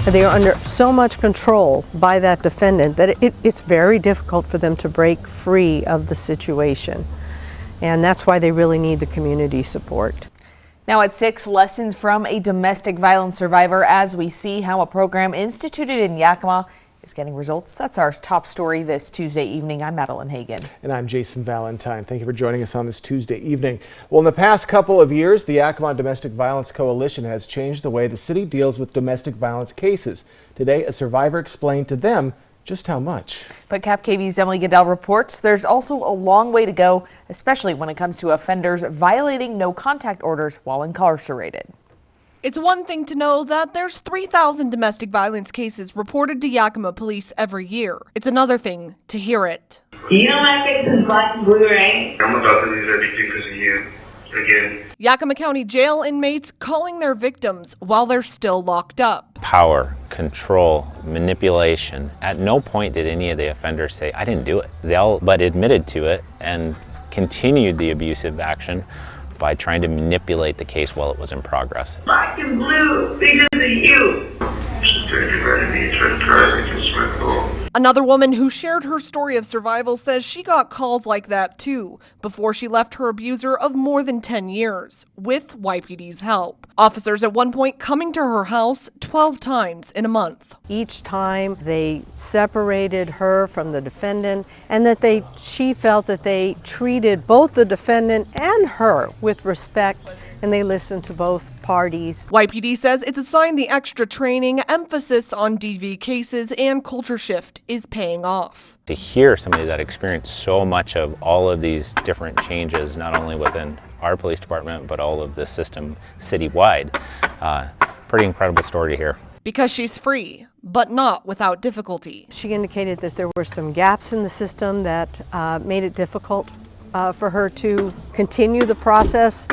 They are under so much control by that defendant that it's very difficult for them to break free of the situation. And that's why they really need the community support. Now at 6, lessons from a domestic violence survivor as we see how a program instituted in Yakima is getting results. That's our top story this Tuesday evening. I'm Madeline Hagan. And I'm Jason Valentine. Thank you for joining us on this Tuesday evening. Well, in the past couple of years, the Yakima Domestic Violence Coalition has changed the way the city deals with domestic violence cases. Today, a survivor explained to them just how much. But KapKV's Emily Goodell reports there's also a long way to go, especially when it comes to offenders violating no contact orders while incarcerated. It's one thing to know that there's 3,000 domestic violence cases reported to Yakima police every year. It's another thing to hear it. You know my face is black and blue, right? I'm about to lose everything because of you. Again. Yakima County jail inmates calling their victims while they're still locked up. Power, control, manipulation. At no point did any of the offenders say, I didn't do it. They all but admitted to it and continued the abusive action by trying to manipulate the case while it was in progress. Black and blue because of you. Another woman who shared her story of survival says she got calls like that too before she left her abuser of more than 10 years with YPD's help. Officers at one point coming to her house 12 times in a month. Each time they separated her from the defendant, and that she felt that they treated both the defendant and her with respect, and they listened to both parties. YPD says it's a sign the extra training, emphasis on DV cases, and culture shift is paying off. To hear somebody that experienced so much of all of these different changes, not only within our police department, but all of the system citywide, pretty incredible story to hear. Because she's free, but not without difficulty. She indicated that there were some gaps in the system that made it difficult for her to continue the process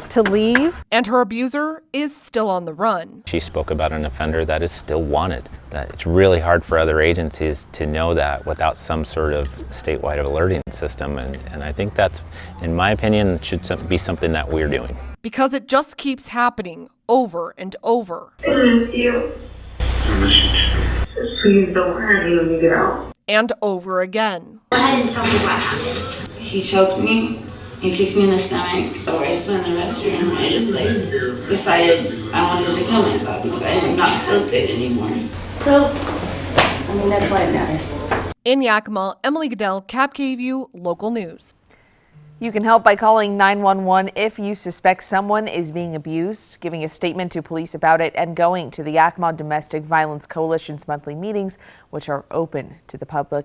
to leave. And her abuser is still on the run. She spoke about an offender that is still wanted, that it's really hard for other agencies to know that without some sort of statewide alerting system. And I think that's, in my opinion, should be something that we're doing. Because it just keeps happening over and over. I miss you. Please don't hurt me when you get out. And over again. Go ahead and tell me what happened. He choked me. He kicked me in the stomach. So I just went in the restroom. I just decided I wanted to kill myself because I did not feel good anymore. So, I mean, that's why it matters. In Yakima, Emily Goodell, KapKV Local News. You can help by calling 911 if you suspect someone is being abused, giving a statement to police about it, and going to the Yakima Domestic Violence Coalition's monthly meetings, which are open to the public.